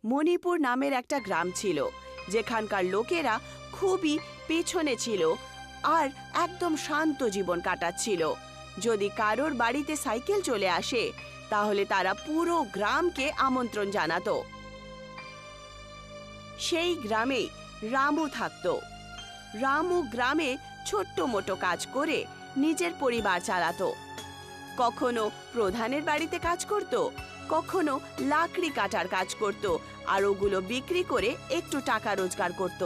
মণিপুর নামের একটা গ্রাম ছিল, যেখানকার লোকেরা খুবই পেছনে ছিল আর একদম শান্ত জীবন কাটাচ্ছিল। যদি কারোর বাড়িতে সাইকেল চলে আসে তাহলে তারা পুরো গ্রামকে আমন্ত্রণ জানাতো। সেই গ্রামে রামু থাকতো। রামু গ্রামে ছোট্ট মোটো কাজ করে নিজের পরিবার চালাতো। কখনো প্রধানের বাড়িতে কাজ করত, কখনো লাকড়ি কাটার কাজ করত, আর ওগুলো বিক্রি করে একটু টাকা রোজগার করত।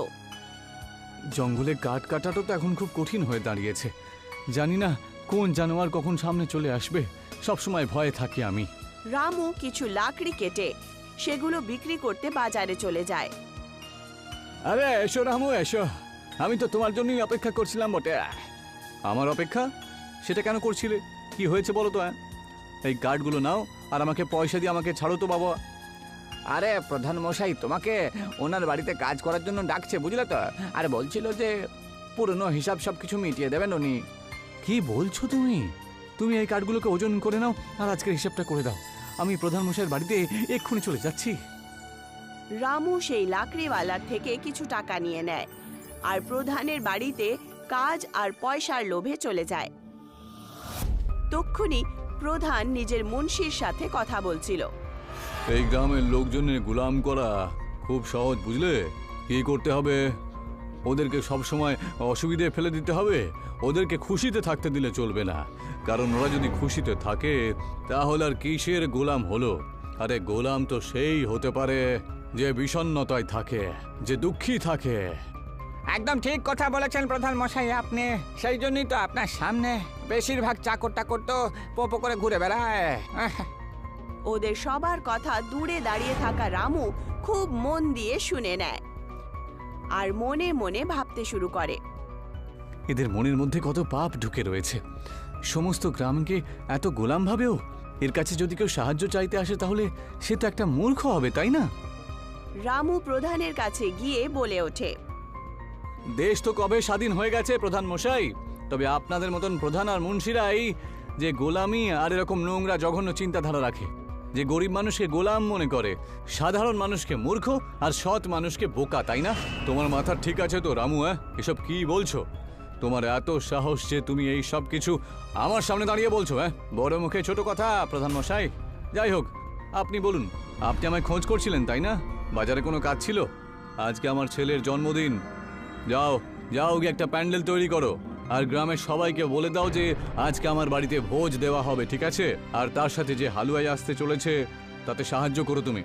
জঙ্গলে কাঠ কাটাটা তো এখন খুব কঠিন হয়ে দাঁড়িয়েছে। জানি না কোন জানোয়ার কখন সামনে চলে আসবে, সবসময় ভয়ে থাকি আমি। রামু কিছু লাকড়ি কেটে সেগুলো বিক্রি করতে বাজারে চলে যায়। আরে এসো রামু এসো, আমি তো তোমার জন্যই অপেক্ষা করছিলাম বটে। আমার অপেক্ষা? সেটা কেন করছিলে? কি হয়েছে বলো তো? এই কার্ডগুলো নাও আর আমাকে পয়সা দিয়ে আমাকে ছাড়ো তো বাবা। আরে প্রধান মশাই তোমাকে ওনার বাড়িতে কাজ করার জন্য ডাকছে, বুঝলে তো? আর বলছিল যে পুরনো হিসাব সবকিছু মিটিয়ে দেবেন উনি। কি বলছো তুমি? তুমি এই কার্ডগুলোকে ওজন করে নাও আর আজকের হিসাবটা করে দাও। আমি প্রধান মশাইয়ের বাড়িতে এক্ষুনি চলে যাচ্ছি। রামু সেই লাকড়িওয়ালার থেকে কিছু টাকা নিয়ে নেয় আর প্রধানের বাড়িতে কাজ আর পয়সার লোভে চলে যায়। তক্ষুনি প্রধান নিজের মুন্সির সাথে কথা বলছিল। এই গ্রামের লোকজনের গোলাম করা খুব সহজ, বুঝলে? কি করতে হবে? ওদেরকে সবসময় অসুবিধে ফেলে দিতে হবে। ওদেরকে খুশিতে থাকতে দিলে চলবে না, কারণ ওরা যদি খুশিতে থাকে তাহলে আর কিসের গোলাম হলো? আরে গোলাম তো সেই হতে পারে যে বিষণ্ণতায় থাকে, যে দুঃখী থাকে। একদম ঠিক কথা বলেছেন প্রধান মশাই আপনি। সেই জন্যই তো আপনার সামনে বেশিরভাগ চাকর টাকর তো পোপো করে ঘুরে বেড়ায়। ওদের সবার কথা দূরে দাঁড়িয়ে থাকা রামু খুব মন দিয়ে শুনে নেয় আর মনে মনে ভাবতে শুরু করে। এদের মনের মধ্যে কত পাপ ঢুকে রয়েছে। সমস্ত গ্রামকে এত গোলাম ভাবেও। এর কাছে যদি কেউ সাহায্য চাইতে আসে তাহলে সে তো একটা মূর্খ হবে, তাই না? রামু প্রধানের কাছে গিয়ে বলে ওঠে, দেশ তো কবে স্বাধীন হয়ে গেছে প্রধান মশাই, তবে আপনাদের মতন প্রধান আর মুন্সিরাই যে গোলামি আর এরকম নোংরা জঘন্য চিন্তাধারা রাখে, যে গরিব মানুষকে গোলাম মনে করে, সাধারণ মানুষকে মূর্খ আর সৎ মানুষকে বোকা, তাই না? তোমার মাথা ঠিক আছে তো রামু? এসব কি বলছো? তোমার এত সাহস যে তুমি এই সব কিছু আমার সামনে দাঁড়িয়ে বলছো? বড় মুখে ছোট কথা প্রধান মশাই। যাই হোক, আপনি বলুন, আপনি আমায় খোঁজ করছিলেন তাই না? বাজারে কোনো কাজ ছিল? আজকে আমার ছেলের জন্মদিন। যাও যাও গিয়ে একটা প্যান্ডেল তৈরি করো আর গ্রামের সবাইকে বলে দাও যে আজকে আমার বাড়িতে ভোজ দেওয়া হবে, ঠিক আছে? আর তার সাথে যে হালুয়াই আসতে চলেছে তাতে সাহায্য করো তুমি।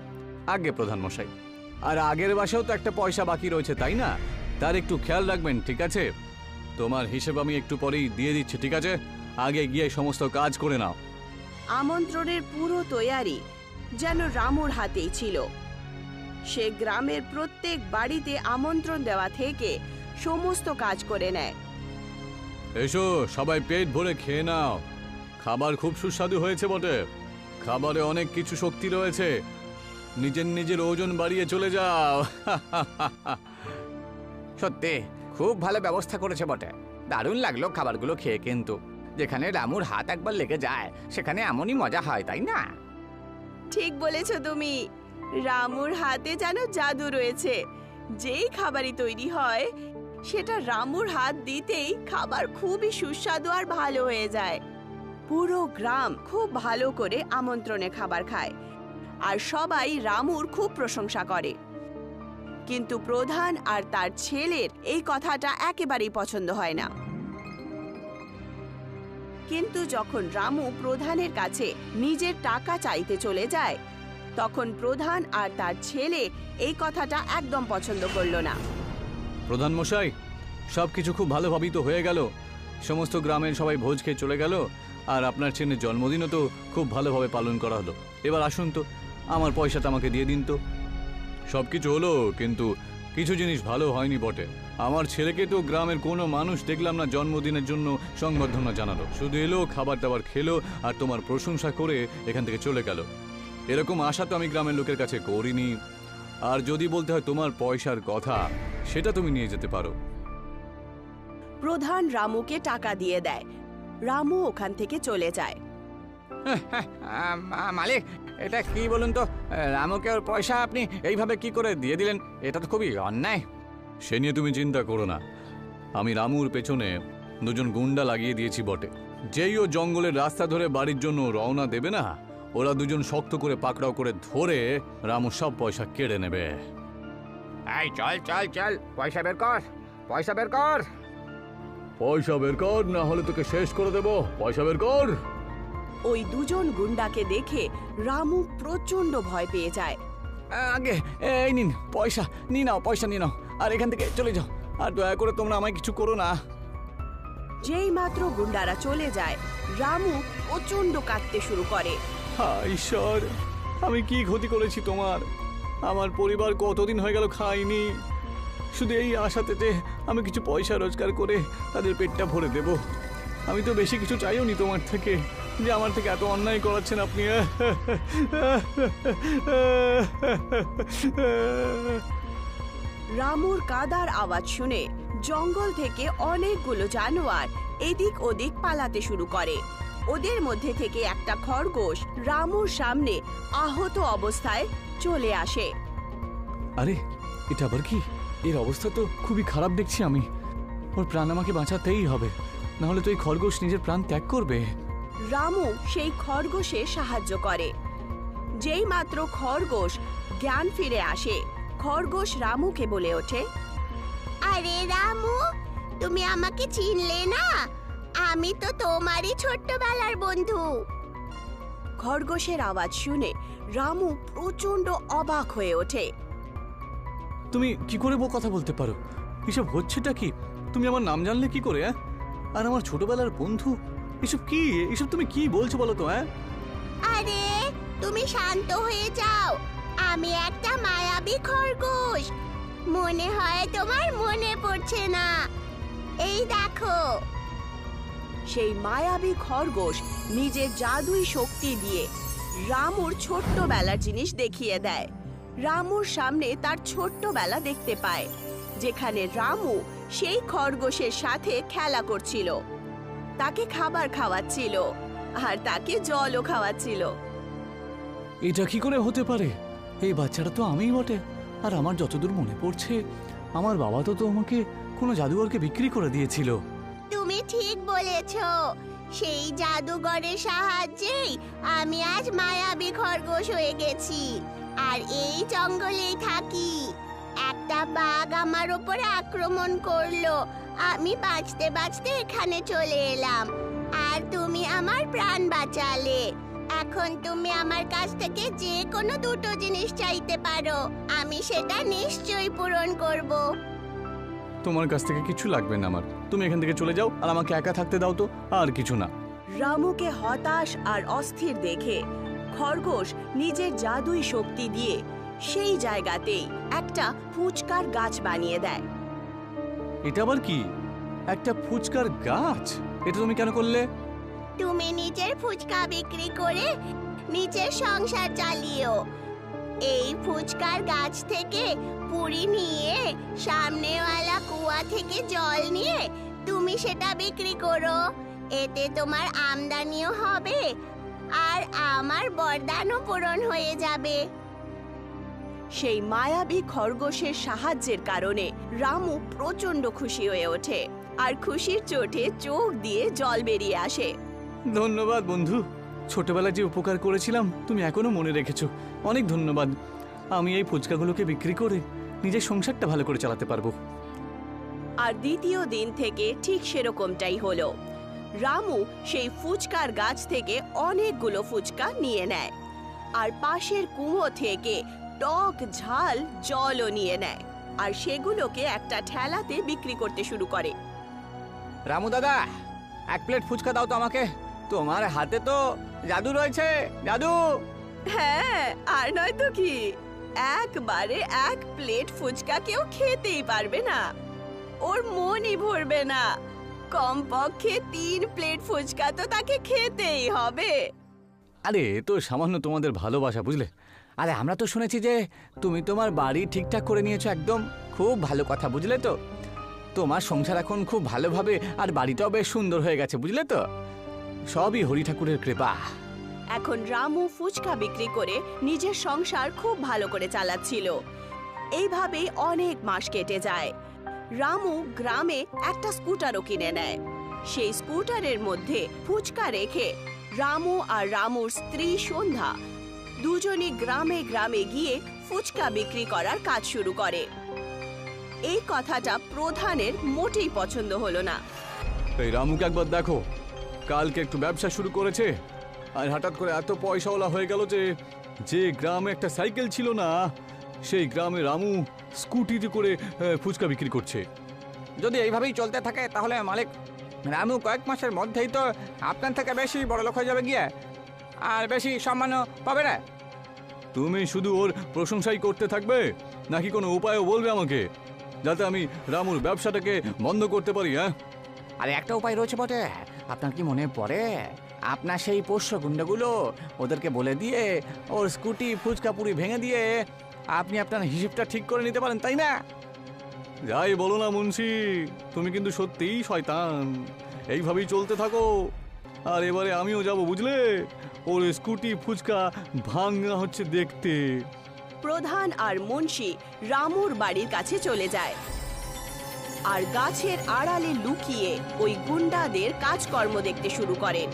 আগে প্রধান মশাই, আর আগের মাসেও তো একটা পয়সা বাকি রয়েছে তাই না? তার একটু খেয়াল রাখবেন, ঠিক আছে? তোমার হিসেব আমি একটু পরেই দিয়ে দিচ্ছি, ঠিক আছে? আগে গিয়ে সমস্ত কাজ করে নাও। আমন্ত্রণের পুরো তৈয়ারি যেন রামুর হাতেই ছিল। সে গ্রামের প্রত্যেক বাড়িতে আমন্ত্রণ দেওয়া থেকে সমস্ত কাজ করে নেয়। এসো সবাই পেট ভরে খেয়ে নাও। খাবার খুব সুস্বাদু হয়েছে বটে। খাবারে অনেক কিছু শক্তি রয়েছে। নিজের নিজের ওজন বাড়িয়ে চলে যাও। সত্যি খুব ভালো ব্যবস্থা করেছে বটে। দারুণ লাগলো খাবারগুলো খেয়ে, কিন্তু যেখানে রামুর হাত একবার লেগে যায় সেখানে এমনই মজা হয়, তাই না? ঠিক বলেছো তুমি। রামুর হাতে যেন জাদু রয়েছে। যেই খাবারই তৈরি হয় সেটা রামুর হাত দিতেই খাবার খুবই সুস্বাদু আর ভালো হয়ে যায়। পুরো গ্রাম খুব ভালো করে আমন্ত্রণে খাবার খায় আর সবাই রামুর খুব প্রশংসা করে। কিন্তু প্রধান আর তার ছেলের এই কথাটা একেবারেই পছন্দ হয় না। কিন্তু যখন রামু প্রধানের কাছে নিজের টাকা চাইতে চলে যায় তখন প্রধান আর তার ছেলে এই কথাটা একদম পছন্দ করলো না। প্রধান মশাই, সবকিছু খুব ভালোভাবেই তো হয়ে গেল। সমস্ত গ্রামের সবাই ভোজ খেয়ে চলে গেল আর আপনার ছেলের জন্মদিনও তো খুব ভালোভাবে পালন করা হলো। এবার আসুন তো, আমার পয়সাটা আমাকে দিয়ে দিন তো। সবকিছু হলো, কিন্তু কিছু জিনিস ভালো হয়নি বটে। আমার ছেলেকে তো গ্রামের কোনো মানুষ দেখলাম না জন্মদিনের জন্য সংবর্ধনা জানালো। শুধু এলো, খাবার দাবার খেলো আর তোমার প্রশংসা করে এখান থেকে চলে গেল। এরকম আশা তো আমি গ্রামের লোকের কাছে করিনি। আর যদি বলতে হয় তোমার পয়সার কথা, সেটা তুমি নিয়ে যেতে পারো। প্রধান রামুকে টাকা দিয়ে দেয়। রামু ওখান থেকে চলে যায়। মালিক, এটা কি বলুন তো? রামুকে ওর পয়সা আপনি এইভাবে কি করে দিয়ে দিলেন? এটা তো খুবই অন্যায়। সে নিয়ে তুমি চিন্তা করো না। আমি রামুর পেছনে দুজন গুন্ডা লাগিয়ে দিয়েছি বটে। যেই ও জঙ্গলের রাস্তা ধরে বাড়ির জন্য রওনা দেবে না, ওরা দুজন শক্ত করে পাকড়াও করে ধরে রামুর সব পয়সা কেড়ে নেবে। এই চল চল চল, পয়সা বের কর, পয়সা বের কর। পয়সা বের কর, না হলে তোকে শেষ করে দেব। পয়সা বের কর। ওই দুজন গুন্ডাকে দেখে রামু প্রচন্ড ভয় পেয়ে যায়। আগে এই নিন পয়সা, নিয়ে নাও, পয়সা নিয়ে নাও, আর এখান থেকে চলে যাও। আর দয়া করে তোমরা আমায় কিছু করো না। যেই মাত্র গুন্ডারা চলে যায়, রামু প্রচন্ড কাঁদতে শুরু করে। হ্যাঁ ঈশ্বর, আমি কি ক্ষতি করেছি তোমার? আমার পরিবার কতদিন হয়ে গেল খায়নি, শুধু এই আশাতে যে আমি কিছু পয়সা রোজগার করে তাদের পেটটা ভরে দেব। আমি তো বেশি কিছু চাইও নি তোমার থেকে, যে আমার থেকে এত অন্যায় করাচ্ছেন আপনি। রামুর কাদার আওয়াজ শুনে জঙ্গল থেকে অনেকগুলো জানোয়ার এদিক ওদিক পালাতে শুরু করে। ওদের মধ্যে থেকে একটা খরগোশ রামুর সামনে আহত অবস্থায় চলে আসে। আরে এটা আবার কি? এর অবস্থা তো খুবই খারাপ দেখছি আমি। ওর প্রাণ আমাকে বাঁচাতেই হবে, না হলে তো এই খরগোশ নিজের প্রাণ ত্যাগ করবে। রামু সেই খরগোশে সাহায্য করে। যেই মাত্র খরগোশ জ্ঞান ফিরে আসে, খরগোশ রামুকে বলে ওঠে, আরে রামু, তুমি আমাকে চিনলে না? আমি তো তোমারই ছোট্টবেলার বন্ধু। খরগোশের আওয়াজ শুনে রামু প্রচন্ড অবাক হয়ে ওঠে। তুমি কি করে কথা বলতে পারো? এসব হচ্ছেটা কি? তুমি আমার নাম জানলে কি করে? আর আমার ছোটবেলার বন্ধু, এসব কি? এসব তুমি কি বলছো বলো তো? আরে তুমি শান্ত হয়ে যাও, আমি একটা মায়াবী খরগোশ। মনে হয় তোমার মনে পড়ছে না, এই দেখো। সেই মায়াবী খরগোশ নিজের জাদুই শক্তি দিয়ে রামুর ছোট্টবেলার জিনিস দেখিয়ে দেয়। রামুর সামনে তার ছোট্টবেলা দেখতে পায়, যেখানে রামু সেই খরগোশের সাথে খেলা করছিল, তাকে খাবার খাওয়াচ্ছিল আর তাকে জলও খাওয়াচ্ছিল। এটা কি করে হতে পারে? এই বাচ্চাটা তো আমিই বটে। আর আমার যতদূর মনে পড়ছে, আমার বাবা তো আমাকে কোনো জাদুঘরকে বিক্রি করে দিয়েছিল। তুমি ঠিক বলেছো, সেই জাদুঘরের সাহায্যেই আমি আজ মায়াবী খরগোশ হয়ে গেছি আর এই জঙ্গলেই থাকি। একটা বাঘ আমার উপরে আক্রমণ করলো, আমি বাঁচতে বাঁচতে এখানে চলে এলাম আর তুমি আমার প্রাণ বাঁচালে। এখন তুমি আমার কাছ থেকে যে কোনো দুটো জিনিস চাইতে পারো, আমি সেটা নিশ্চয়ই পূরণ করব। তোমার কাছ থেকে কিছু লাগবে না আমার। তুমি এখান থেকে চলে যাও আর আমাকে একা থাকতে দাও তো, আর কিছু না। রামুকে হতাশ আর অস্থির দেখে খরগোশ নিজের জাদুই শক্তি দিয়ে সেই জায়গাতেই একটা ফুচকার গাছ বানিয়ে দেয়। এটা আবার কি? একটা ফুচকার গাছ? এটা তুমি কেন করলে? তুমি নিজের ফুচকা বিক্রি করে নিজের সংসার চালিও। এই ফুচকার গাছ থেকে পুরি নিয়ে সামনেওয়ালা কুয়া থেকে জল নিয়ে তুমি সেটা বিক্রি করো। এতে তোমার আমদানিও হবে আর আমার বরদানও পূরণ হয়ে যাবে। সেই মায়াবী খরগোশের সাহায্যের কারণে রামু প্রচন্ড খুশি হয়ে ওঠে আর খুশির চোটে চোখ দিয়ে জল বেরিয়ে আসে। ধন্যবাদ বন্ধু, ছোটবেলায় যে উপকার করেছিলাম তুমি এখনো মনে রেখেছো। অনেক ধন্যবাদ। আমি এই ফুচকাগুলোকে বিক্রি করে নিজের সংসারটা ভালো করে চালাতে পারবো। আর দ্বিতীয় দিন থেকে ঠিক সেরকমটাই হলো। রামু সেই ফুচকার গাছ থেকে অনেকগুলো ফুচকা নিয়ে নেয় আর পাশের কুয়ো থেকে টক ঝাল জলও নিয়ে নেয় আর সেগুলোকে একটা ঠেলাতে বিক্রি করতে শুরু করে। রামু দাদা, এক প্লেট ফুচকা দাও তো আমাকে। তোমার হাতে তো জাদু রয়েছে, জাদু। হ্যাঁ, আর নয় তো কি, একবারে এক প্লেট ফুচকা কেউ খেতেই পারবে না, ওর মনই ভরবে না। কমপক্ষে 3 প্লেট ফুচকা তো তাকে খেতেই হবে। আরে এ তো সামান্য তোমাদের ভালোবাসা, বুঝলে? আরে আমরা তো শুনেছি যে তুমি তোমার বাড়ি ঠিকঠাক করে নিয়েছো, একদম খুব ভালো কথা, বুঝলে তো? তোমার সংসার এখন খুব ভালোভাবে আর বাড়িটাও বেশ সুন্দর হয়ে গেছে, বুঝলে তো? সবই হরি ঠাকুরের কৃপা। এখন রামু ফুচকা বিক্রি করে নিজের সংসার খুব ভালো করে চালাচ্ছিল। এইভাবেই অনেক মাস কেটে যায়। রামু গ্রামে একটা স্কুটারও কিনে নেয়। সেই স্কুটারের মধ্যে ফুচকা রেখে রামু আর রামুর স্ত্রী সন্ধ্যা দুজনই গ্রামে গ্রামে গিয়ে ফুচকা বিক্রি করার কাজ শুরু করে। এই কথাটা প্রধানের মোটেই পছন্দ হলো না। এই রামুকে একবার দেখো, কালকে একটু ব্যবসা শুরু করেছে আর হঠাৎ করে এত পয়সাওয়ালা হয়ে গেল যে যে গ্রামে একটা সাইকেল ছিল না সেই গ্রামে রামু স্কুটিতে করে ফুচকা বিক্রি করছে। যদি এইভাবেই চলতে থাকে তাহলে মালিক রামু কয়েক মাসের মধ্যেই তো আপনার থেকে বেশি বড় লোক হয়ে যাবে গিয়ে, আর বেশি সম্মানও পাবে না। তুমি শুধু ওর প্রশংসাই করতে থাকবে নাকি কোনো উপায়ও বলবে আমাকে, যাতে আমি রামুর ব্যবসাটাকে বন্ধ করতে পারি? হ্যাঁ, আরে একটা উপায় রয়েছে বটে। আপনার কি মনে পড়ে আপনার সেই পোষ্য গুন্ডাগুলো ওদেরকে বলে দিয়ে ওর স্কুটি ফুচকা পুরি ভেঙে দিয়ে আপনি আপনার হিসেবটা ঠিক করে নিতে পারেন, তাই না? যাই বলো না মুন্সি, তুমি কিন্তু সত্যিই শয়তান। এইভাবেই চলতে থাকো, আর এবারে আমিও যাব, বুঝলে? ওর স্কুটি ফুচকা ভাঙা হচ্ছে দেখতে। প্রধান আর মুন্সি রামুর বাড়ির কাছে চলে যায় আর গাছের আড়ালে লুকিয়ে ওই গুন্ডাদের কাজকর্ম দেখতে শুরু করেন।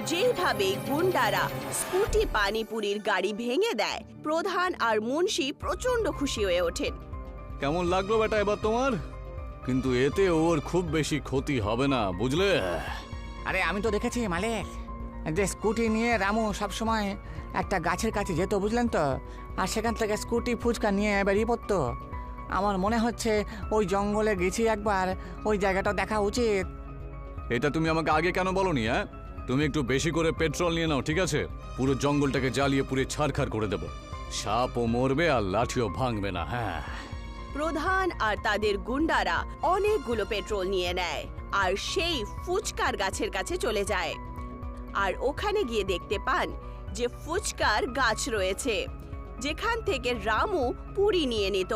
যেভাবে গুন্ডারা স্কুটি পানিপুরির গাড়ি ভেঙে দেয়, প্রধান আর মুন্সি প্রচন্ড খুশি হয়ে ওঠেন। কেমন লাগলো বেটা এবার তোমার? কিন্তু এতে ওর খুব বেশি ক্ষতি হবে না, বুঝলে? আরে আমি তো দেখেছি মালিক, যে স্কুটি নিয়ে রামু সবসময় একটা গাছের কাছে যেত, বুঝলেন তো, আর সেখান থেকে স্কুটি ফুচকা নিয়ে বেরিয়ে পড়তো। আমার মনে হচ্ছে ওই জঙ্গলে গেছি একবার, ওই জায়গাটা দেখা উচিত। এটা তুমি আমাকে আগে কেন বলনি? হ্যাঁ, তুমি একটু বেশি করে পেট্রোল নিয়ে নাও, ঠিক আছে? পুরো জঙ্গলটাকে জ্বালিয়ে পুড়ে ছারখার করে দেবো। সাপও মরবে আর লাঠিও ভাঙবে না। হ্যাঁ। প্রধান আর তাদের গুন্ডারা অনেকগুলো পেট্রোল নিয়ে নেয় আর সেই ফুচকার গাছের কাছে চলে যায়। আর ওখানে গিয়ে দেখতে পান যে ফুচকার গাছ রয়েছে, যেখান থেকে রামু পুরি নিয়ে নিত।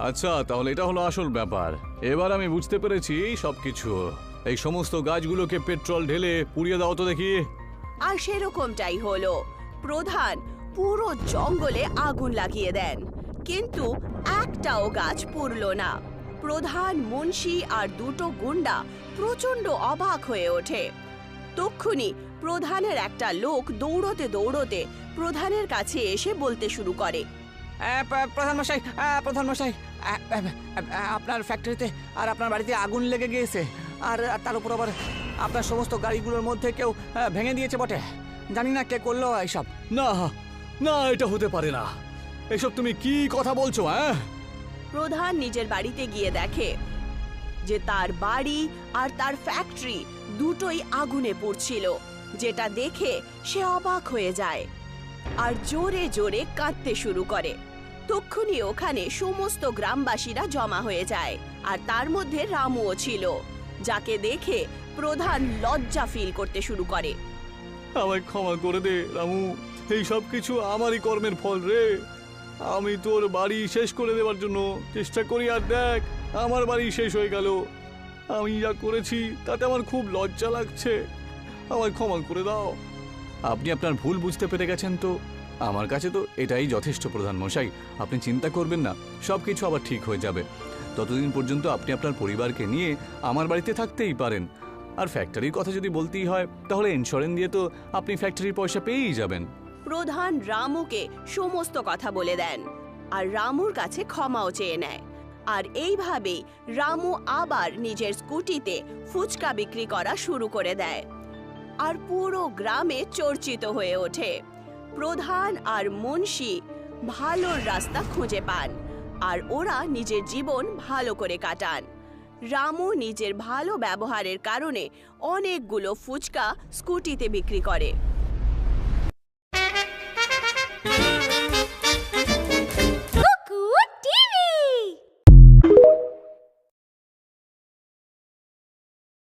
আচ্ছা, তাহলে এটা হলো আসল ব্যাপার। এবার আমি বুঝতে পেরেছি সবকিছু। এই সমস্ত গাছগুলোকে পেট্রোল ঢেলে পুড়িয়ে দাও তো দেখি। আর সেরকমটাই হলো। প্রধান পুরো জঙ্গলে আগুন লাগিয়ে দেন, কিন্তু একটাও গাছ পুড়ল না। প্রধান, মুন্সি আর দুটো গুন্ডা প্রচন্ড অবাক হয়ে ওঠে। তক্ষুনি প্রধানের একটা লোক দৌড়তে দৌড়তে প্রধানের কাছে এসে বলতে শুরু করে, প্রধান মশাই, আপনার ফ্যাক্টরিতে আর আপনার বাড়িতে আগুন লেগে গিয়েছে, আর তার উপর আবার আপনার সমস্ত গাড়িগুলোর মধ্যে কেউ ভেঙে দিয়েছে বটে। জানি না কে করলো এইসব। না না, এটা হতে পারে না। এসব তুমি কি কথা বলছো? হ্যাঁ, প্রধান নিজের বাড়িতে গিয়ে দেখে যে তার বাড়ি আর তার ফ্যাক্টরি দুটোই আগুনে পুড়ছিল, যেটা দেখে সে অবাক হয়ে যায় আর জোরে জোরে কাঁদতে শুরু করে। তক্ষুনি ওখানে সমস্ত গ্রামবাসীরা জমা হয়ে যায়, আর তার মধ্যে রামুও ছিল, যাকে দেখে প্রধান লজ্জা ফিল করতে শুরু করে। আমায় ক্ষমা করে দে রামু, এই সব কিছু আমারই কর্মের ফল রে। আমি তোর বাড়ি শেষ করে দেওয়ার জন্য চেষ্টা করি, আর দেখ আমার বাড়ি শেষ হয়ে গেল। আমি যা করেছি তাতে আমার খুব লজ্জা লাগছে, আমায় ক্ষমা করে দাও। আপনি আপনার ভুল বুঝতে পেরে গেছেন, তো আমার কাছে তো এটাই যথেষ্ট প্রধান মশাই। আপনি চিন্তা করবেন না, সব কিছু আবার ঠিক হয়ে যাবে। ততদিন পর্যন্ত আপনি আপনার পরিবারকে নিয়ে আমার বাড়িতে থাকতেই পারেন। আর ফ্যাক্টরির কথা যদি বলতেই হয়, তাহলে ইন্স্যুরেন্স দিয়ে তো আপনি ফ্যাক্টরির পয়সা পেয়েই যাবেন। প্রধান রামুকে সমস্ত কথা বলে দেন আর রামুর কাছে ক্ষমাও চেয়ে নেয়। আর এইভাবেই রামু আবার নিজের স্কুটিতে ফুচকা বিক্রি করা শুরু করে দেয়, আর পুরো গ্রামে চর্চিত হয়ে ওঠে। প্রধান আর মুন্সি ভালোর রাস্তা খুঁজে পান, আর ওরা নিজের জীবন ভালো করে কাটান। রামু নিজের ভালো ব্যবহারের কারণে অনেকগুলো ফুচকা স্কুটিতে বিক্রি করে।